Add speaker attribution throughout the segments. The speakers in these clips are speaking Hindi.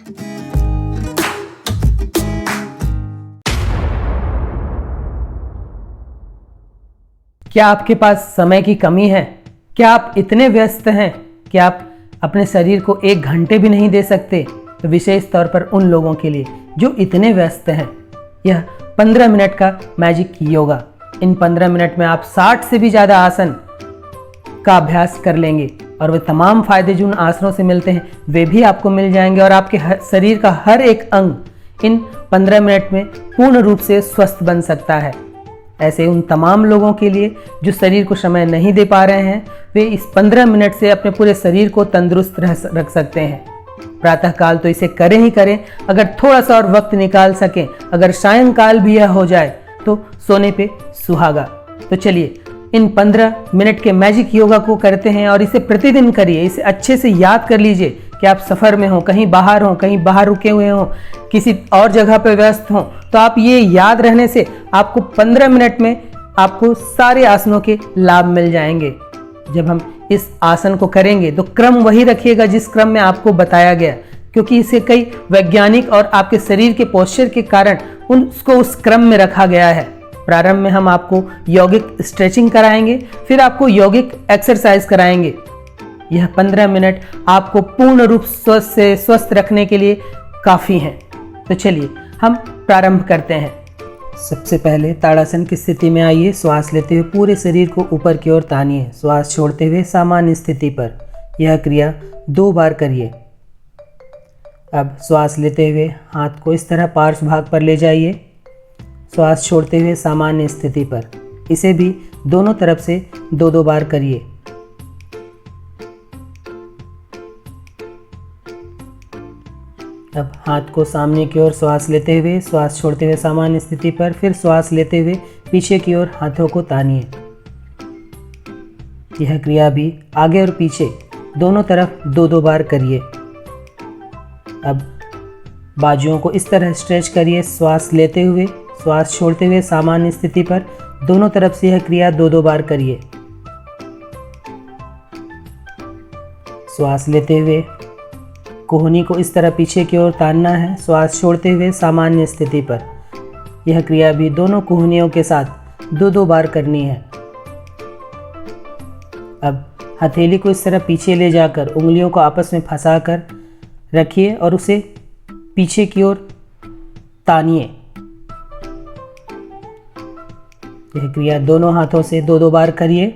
Speaker 1: क्या आपके पास समय की कमी है? क्या आप इतने व्यस्त हैं कि आप अपने शरीर को 1 घंटे भी नहीं दे सकते? तो विशेष तौर पर उन लोगों के लिए जो इतने व्यस्त हैं, यह 15 मिनट का मैजिक योगा। इन 15 मिनट में आप 60 से भी ज़्यादा आसन का अभ्यास कर लेंगे और वे तमाम फायदे जो उन आसनों से मिलते हैं वे भी आपको मिल जाएंगे और आपके शरीर का हर एक अंग इन 15 मिनट में पूर्ण रूप से स्वस्थ बन सकता है। ऐसे उन तमाम लोगों के लिए जो शरीर को समय नहीं दे पा रहे हैं, वे इस 15 मिनट से अपने पूरे शरीर को तंदुरुस्त रख सकते हैं। प्रातःकाल तो इसे करें ही करें, अगर थोड़ा सा और वक्त निकाल सकें, अगर सायंकाल भी यह हो जाए तो सोने पे सुहागा। तो चलिए इन 15 मिनट के मैजिक योगा को करते हैं और इसे प्रतिदिन करिए। इसे अच्छे से याद कर लीजिए कि आप सफ़र में हो, कहीं बाहर रुके हुए हों, किसी और जगह पर व्यस्त हों, तो आप ये याद रहने से आपको 15 मिनट में आपको सारे आसनों के लाभ मिल जाएंगे। जब हम इस आसन को करेंगे तो क्रम वही रखिएगा जिस क्रम में आपको बताया गया, क्योंकि इसे कई वैज्ञानिक और आपके शरीर के पोस्चर के कारण उसको उस क्रम में रखा गया है। प्रारंभ में हम आपको यौगिक स्ट्रेचिंग कराएंगे, फिर आपको यौगिक एक्सरसाइज कराएंगे। यह 15 मिनट आपको पूर्ण रूप से स्वस्थ रखने के लिए काफ़ी हैं। तो चलिए हम प्रारंभ करते हैं। सबसे पहले ताड़ासन की स्थिति में आइए। श्वास लेते हुए पूरे शरीर को ऊपर की ओर तानिए। श्वास छोड़ते हुए सामान्य स्थिति पर। यह क्रिया 2 बार करिए। अब श्वास लेते हुए हाथ को इस तरह पार्श्व भाग पर ले जाइए। श्वास छोड़ते हुए सामान्य स्थिति पर। इसे भी दोनों तरफ से 2-2 बार करिए। अब हाथ को सामने की ओर श्वास लेते हुए, श्वास छोड़ते हुए सामान्य स्थिति पर, फिर श्वास लेते हुए पीछे की ओर हाथों को तानिए। यह क्रिया भी आगे और पीछे दोनों तरफ 2-2 बार करिए। अब बाजुओं को इस तरह स्ट्रेच करिए। श्वास लेते हुए, श्वास छोड़ते हुए सामान्य स्थिति पर, दोनों तरफ से यह क्रिया 2-2 बार करिए। श्वास लेते हुए कोहनी को इस तरह पीछे की ओर तानना है। श्वास छोड़ते हुए सामान्य स्थिति पर। यह क्रिया भी दोनों कोहनियों के साथ 2-2 बार करनी है। अब हथेली को इस तरह पीछे ले जाकर उंगलियों को आपस में फंसाकर रखिए और उसे पीछे की ओर तानिए। यह क्रिया दोनों हाथों से 2-2 बार करिए।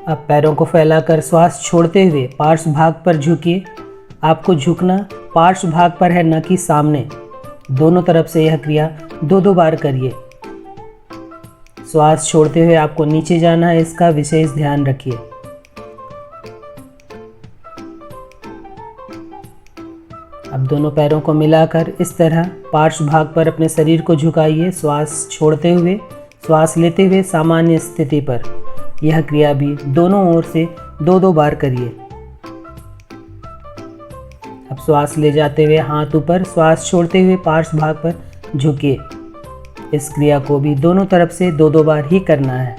Speaker 1: अब पैरों को फैलाकर श्वास छोड़ते हुए पार्श्व भाग पर झुकिए। आपको झुकना पार्श्व भाग पर है, न कि सामने। दोनों तरफ से यह क्रिया 2-2 बार करिए। श्वास छोड़ते हुए आपको नीचे जाना है, इसका विशेष ध्यान रखिए। अब दोनों पैरों को मिलाकर इस तरह पार्श्व भाग पर अपने शरीर को झुकाइए। श्वास छोड़ते हुए, श्वास लेते हुए सामान्य स्थिति पर। यह क्रिया भी दोनों ओर से 2-2 बार करिए। अब श्वास ले जाते हुए हाथ ऊपर, श्वास छोड़ते हुए पार्श्व भाग पर झुकिए। इस क्रिया को भी दोनों तरफ से 2-2 बार ही करना है।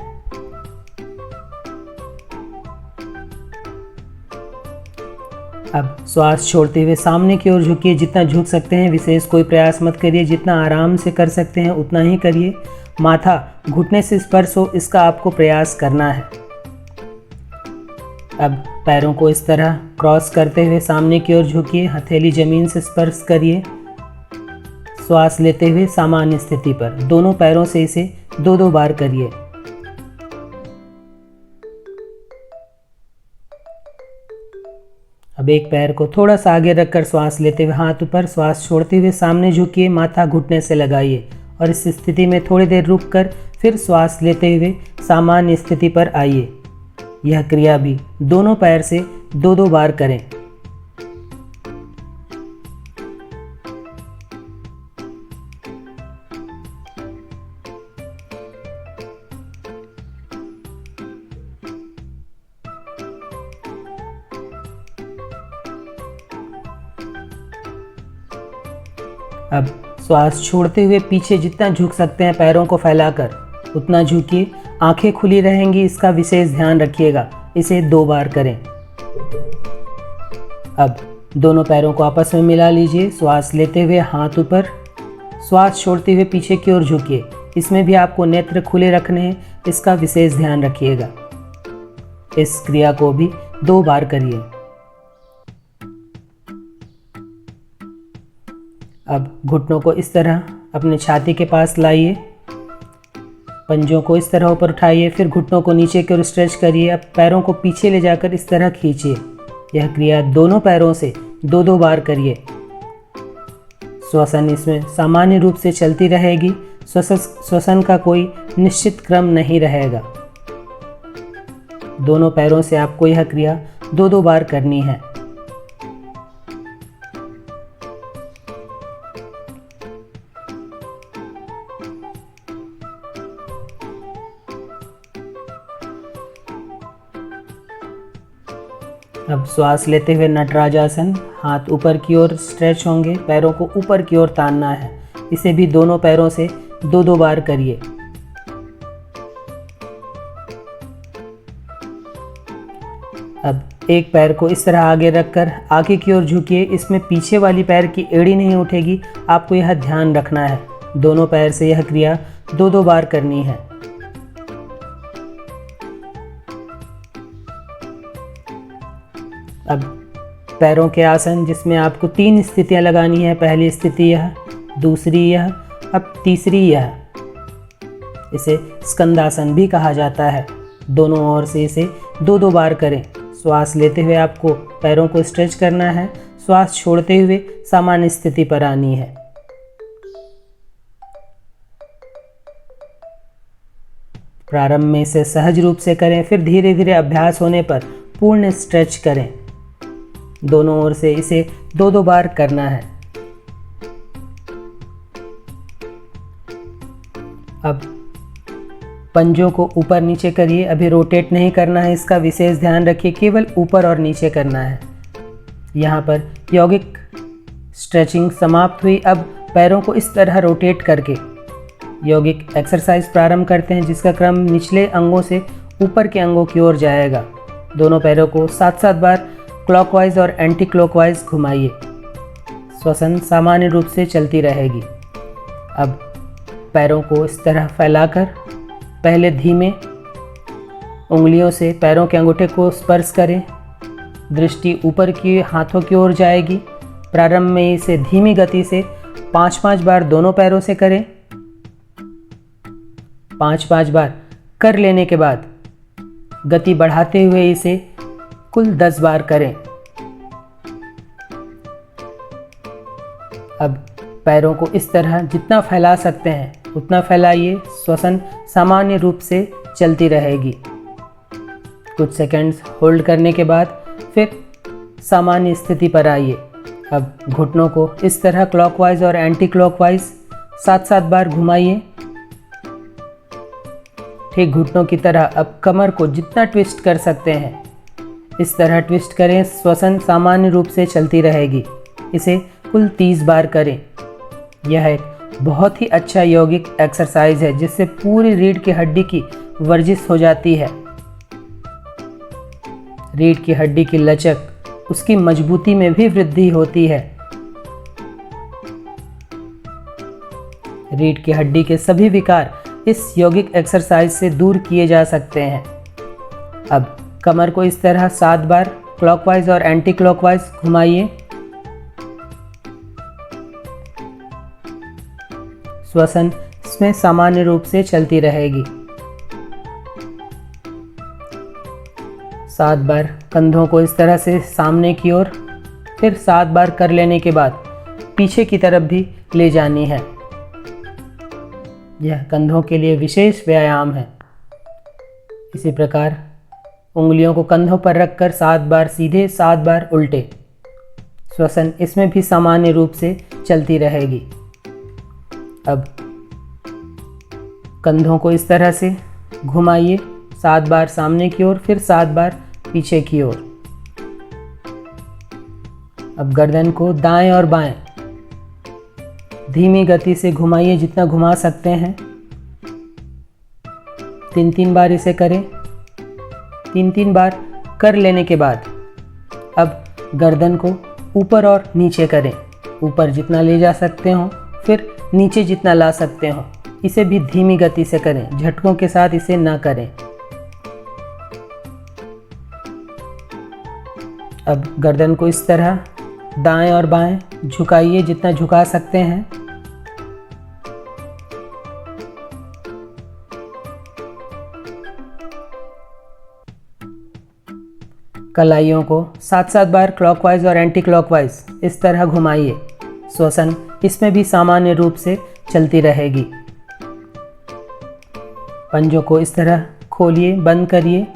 Speaker 1: अब श्वास छोड़ते हुए सामने की ओर झुकिए। जितना झुक सकते हैं, विशेष कोई प्रयास मत करिए। जितना आराम से कर सकते हैं उतना ही करिए। माथा घुटने से स्पर्श हो, इसका आपको प्रयास करना है। अब पैरों को इस तरह क्रॉस करते हुए सामने की ओर झुकिए। हथेली जमीन से स्पर्श करिए। श्वास लेते हुए सामान्य स्थिति पर। दोनों पैरों से इसे 2-2 बार करिए। अब एक पैर को थोड़ा सा आगे रखकर श्वास लेते हुए हाथ ऊपर, श्वास छोड़ते हुए सामने झुकिए। माथा घुटने से लगाइए और इस स्थिति में थोड़ी देर रुककर फिर श्वास लेते हुए सामान्य स्थिति पर आइए। यह क्रिया भी दोनों पैर से 2-2 बार करें। अब श्वास छोड़ते हुए पीछे जितना झुक सकते हैं पैरों को फैलाकर उतना झुकिए। आंखें खुली रहेंगी, इसका विशेष ध्यान रखिएगा। इसे 2 बार करें। अब दोनों पैरों को आपस में मिला लीजिए। श्वास लेते हुए हाथ ऊपर, श्वास छोड़ते हुए पीछे की ओर झुकिए। इसमें भी आपको नेत्र खुले रखने हैं, इसका विशेष ध्यान रखिएगा। इस क्रिया को भी 2 बार करिए। अब घुटनों को इस तरह अपने छाती के पास लाइए, पंजों को इस तरह ऊपर उठाइए, फिर घुटनों को नीचे की ओर स्ट्रेच करिए। अब पैरों को पीछे ले जाकर इस तरह खींचिए। यह क्रिया दोनों पैरों से 2-2 बार करिए। श्वसन इसमें सामान्य रूप से चलती रहेगी। श्वसन का कोई निश्चित क्रम नहीं रहेगा। दोनों पैरों से आपको यह क्रिया 2-2 बार करनी है। अब श्वास लेते हुए नटराज आसन, हाथ ऊपर की ओर स्ट्रेच होंगे, पैरों को ऊपर की ओर तानना है। इसे भी दोनों पैरों से 2-2 बार करिए। अब एक पैर को इस तरह आगे रखकर आगे की ओर झुकिए। इसमें पीछे वाली पैर की एड़ी नहीं उठेगी, आपको यह ध्यान रखना है। दोनों पैर से यह क्रिया 2-2 बार करनी है। अब पैरों के आसन, जिसमें आपको 3 स्थितियां लगानी है। पहली स्थिति यह, दूसरी यह, अब तीसरी यह। इसे स्कंदासन भी कहा जाता है। दोनों ओर से इसे 2-2 बार करें। श्वास लेते हुए आपको पैरों को स्ट्रेच करना है, श्वास छोड़ते हुए सामान्य स्थिति पर आनी है। प्रारंभ में इसे सहज रूप से करें, फिर धीरे धीरे अभ्यास होने पर पूर्ण स्ट्रेच करें। दोनों ओर से इसे 2-2 बार करना है। अब पंजों को ऊपर नीचे करिए। अभी रोटेट नहीं करना है, इसका विशेष ध्यान रखिए। केवल ऊपर और नीचे करना है। यहाँ पर यौगिक स्ट्रेचिंग समाप्त हुई। अब पैरों को इस तरह रोटेट करके यौगिक एक्सरसाइज प्रारंभ करते हैं, जिसका क्रम निचले अंगों से ऊपर के अंगों की ओर जाएगा। दोनों पैरों को 7-7 बार क्लॉकवाइज और एंटी क्लॉकवाइज घुमाइए। श्वसन सामान्य रूप से चलती रहेगी। अब पैरों को इस तरह फैलाकर पहले धीमे उंगलियों से पैरों के अंगूठे को स्पर्श करें। दृष्टि ऊपर की हाथों की ओर जाएगी। प्रारंभ में इसे धीमी गति से 5-5 बार दोनों पैरों से करें। 5-5 बार कर लेने के बाद गति बढ़ाते हुए इसे कुल 10 बार करें। अब पैरों को इस तरह जितना फैला सकते हैं उतना फैलाइए। श्वसन सामान्य रूप से चलती रहेगी। कुछ सेकंड्स होल्ड करने के बाद फिर सामान्य स्थिति पर आइए। अब घुटनों को इस तरह क्लॉकवाइज और एंटी क्लॉकवाइज 7-7 बार घुमाइए। ठीक घुटनों की तरह अब कमर को जितना ट्विस्ट कर सकते हैं इस तरह ट्विस्ट करें। श्वसन सामान्य रूप से चलती रहेगी। इसे कुल 30 बार करें। यह एक बहुत ही अच्छा यौगिक एक्सरसाइज है, जिससे पूरी रीढ़ की हड्डी की वर्जिश हो जाती है। रीढ़ की हड्डी की लचक, उसकी मजबूती में भी वृद्धि होती है। रीढ़ की हड्डी के सभी विकार इस यौगिक एक्सरसाइज से दूर किए जा सकते हैं। अब कमर को इस तरह 7 बार क्लॉकवाइज और एंटी क्लॉकवाइज घुमाइए। श्वसन इसमें सामान्य रूप से चलती रहेगी। 7 बार कंधों को इस तरह से सामने की ओर, फिर 7 बार कर लेने के बाद पीछे की तरफ भी ले जानी है। यह कंधों के लिए विशेष व्यायाम है। इसी प्रकार उंगलियों को कंधों पर रखकर 7 बार सीधे, 7 बार उल्टे। श्वसन इसमें भी सामान्य रूप से चलती रहेगी। अब कंधों को इस तरह से घुमाइए। 7 बार सामने की ओर, फिर 7 बार पीछे की ओर। अब गर्दन को दाएं और बाएं धीमी गति से घुमाइए, जितना घुमा सकते हैं। 3 बार इसे करें। 3 बार कर लेने के बाद अब गर्दन को ऊपर और नीचे करें। ऊपर जितना ले जा सकते हो, फिर नीचे जितना ला सकते हो। इसे भी धीमी गति से करें, झटकों के साथ इसे ना करें। अब गर्दन को इस तरह दाएं और बाएं झुकाइए, जितना झुका सकते हैं। कलाइयों को 7-7 बार क्लॉकवाइज और एंटी क्लॉकवाइज इस तरह घुमाइए। श्वसन इसमें भी सामान्य रूप से चलती रहेगी। पंजों को इस तरह खोलिए, बंद करिए।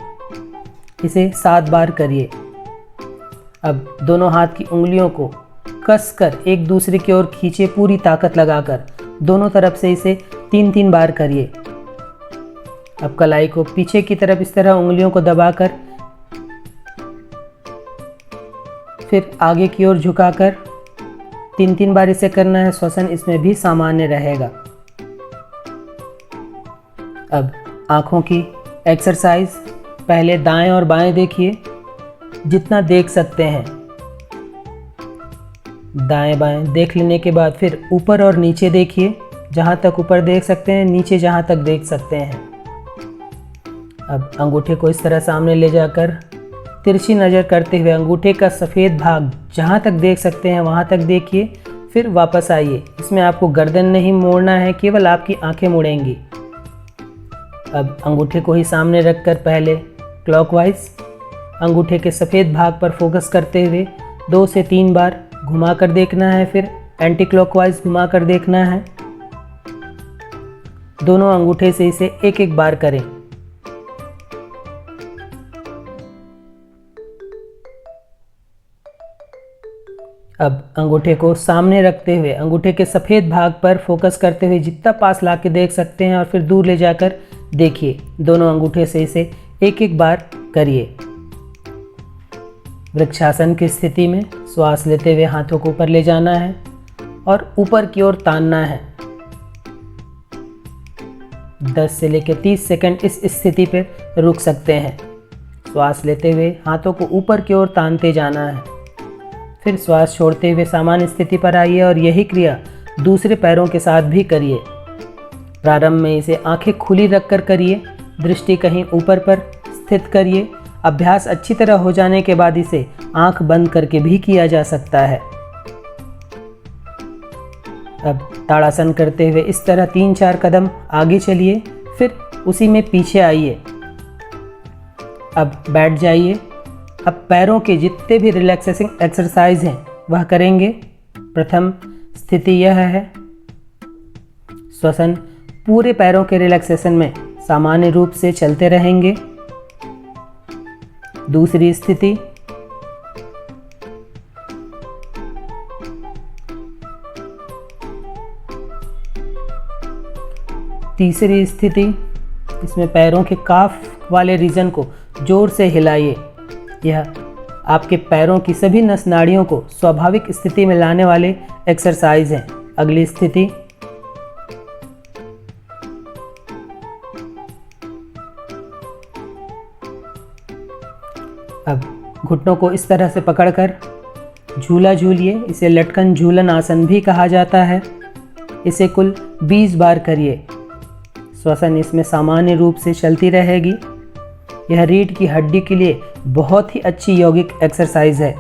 Speaker 1: इसे 7 बार करिए। अब दोनों हाथ की उंगलियों को कसकर एक दूसरे की ओर खींचे, पूरी ताकत लगाकर। दोनों तरफ से इसे 3-3 बार करिए। अब कलाई को पीछे की तरफ इस तरह उंगलियों को दबाकर फिर आगे की ओर झुकाकर 3-3 बार इसे करना है। श्वसन इसमें भी सामान्य रहेगा। अब आँखों की एक्सरसाइज, पहले दाएं और बाएं देखिए, जितना देख सकते हैं। दाएं बाएं देख लेने के बाद फिर ऊपर और नीचे देखिए, जहाँ तक ऊपर देख सकते हैं, नीचे जहाँ तक देख सकते हैं। अब अंगूठे को इस तरह सामने ले जाकर तिरछी नज़र करते हुए अंगूठे का सफ़ेद भाग जहाँ तक देख सकते हैं वहाँ तक देखिए, फिर वापस आइए। इसमें आपको गर्दन नहीं मोड़ना है, केवल आपकी आंखें मुड़ेंगी। अब अंगूठे को ही सामने रखकर पहले क्लॉकवाइज अंगूठे के सफ़ेद भाग पर फोकस करते हुए 2 से 3 बार घुमा कर देखना है, फिर एंटी क्लॉकवाइज घुमा कर देखना है। दोनों अंगूठे से इसे 1-1 बार करें। अब अंगूठे को सामने रखते हुए अंगूठे के सफ़ेद भाग पर फोकस करते हुए जितना पास ला के देख सकते हैं और फिर दूर ले जाकर देखिए। दोनों अंगूठे से इसे 1-1 बार करिए। वृक्षासन की स्थिति में श्वास लेते हुए हाथों को ऊपर ले जाना है और ऊपर की ओर तानना है। 10 से लेकर 30 सेकंड इस स्थिति पर रुक सकते हैं। श्वास लेते हुए हाथों को ऊपर की ओर तानते जाना है, फिर श्वास छोड़ते हुए सामान्य स्थिति पर आइए और यही क्रिया दूसरे पैरों के साथ भी करिए। प्रारंभ में इसे आंखें खुली रखकर करिए, दृष्टि कहीं ऊपर पर स्थित करिए। अभ्यास अच्छी तरह हो जाने के बाद इसे आंख बंद करके भी किया जा सकता है। अब ताड़ासन करते हुए इस तरह 3-4 कदम आगे चलिए, फिर उसी में पीछे आइए। अब बैठ जाइए। अब पैरों के जितने भी रिलैक्सेसिंग एक्सरसाइज हैं वह करेंगे। प्रथम स्थिति यह है, श्वसन पूरे पैरों के रिलैक्सेशन में सामान्य रूप से चलते रहेंगे। दूसरी स्थिति, तीसरी स्थिति, इसमें पैरों के काफ वाले रीजन को जोर से हिलाइए। यह आपके पैरों की सभी नस नाड़ियों को स्वाभाविक स्थिति में लाने वाले एक्सरसाइज हैं। अगली स्थिति, अब घुटनों को इस तरह से पकड़कर झूला झूलिए। इसे लटकन झूलन आसन भी कहा जाता है। इसे कुल 20 बार करिए। श्वसन इसमें सामान्य रूप से चलती रहेगी। यह रीढ़ की हड्डी के लिए बहुत ही अच्छी यौगिक एक्सरसाइज है।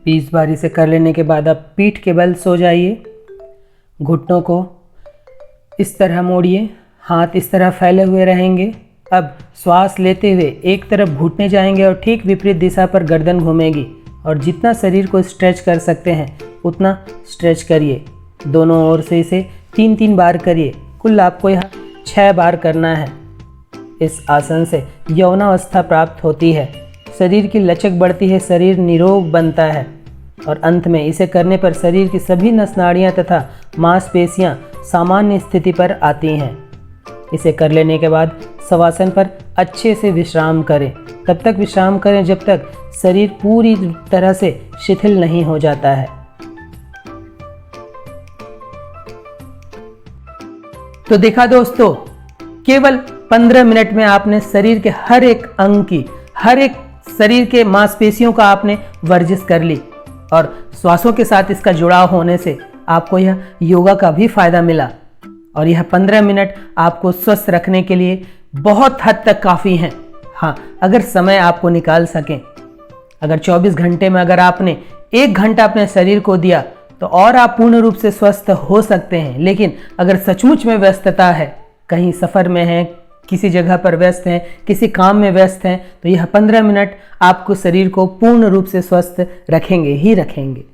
Speaker 1: बीस बार इसे कर लेने के बाद अब पीठ के बल सो जाइए। घुटनों को इस तरह मोड़िए, हाथ इस तरह फैले हुए रहेंगे। अब श्वास लेते हुए एक तरफ घुटने जाएंगे और ठीक विपरीत दिशा पर गर्दन घूमेगी और जितना शरीर को स्ट्रेच कर सकते हैं उतना स्ट्रेच करिए। दोनों ओर से इसे 3-3 बार करिए। कुल आपको यह 6 बार करना है। इस आसन से यौनावस्था प्राप्त होती है, शरीर की लचक बढ़ती है, शरीर निरोग बनता है और अंत में इसे करने पर शरीर की सभी नस नाड़ियाँ तथा मांसपेशियाँ सामान्य स्थिति पर आती हैं। इसे कर लेने के बाद शवासन पर अच्छे से विश्राम करें। तब तक विश्राम करें जब तक शरीर पूरी तरह से शिथिल नहीं हो जाता है। तो देखा दोस्तों, केवल 15 मिनट में आपने शरीर के हर एक अंग की, हर एक शरीर के मांसपेशियों का आपने वर्जिश कर ली और श्वासों के साथ इसका जुड़ाव होने से आपको यह योगा का भी फायदा मिला और यह 15 मिनट आपको स्वस्थ रखने के लिए बहुत हद तक काफ़ी हैं। हाँ, अगर समय आपको निकाल सकें, अगर 24 घंटे में अगर आपने 1 घंटा अपने शरीर को दिया तो और आप पूर्ण रूप से स्वस्थ हो सकते हैं। लेकिन अगर सचमुच में व्यस्तता है, कहीं सफ़र में हैं, किसी जगह पर व्यस्त हैं, किसी काम में व्यस्त हैं, तो यह 15 मिनट आपको शरीर को पूर्ण रूप से स्वस्थ रखेंगे ही रखेंगे।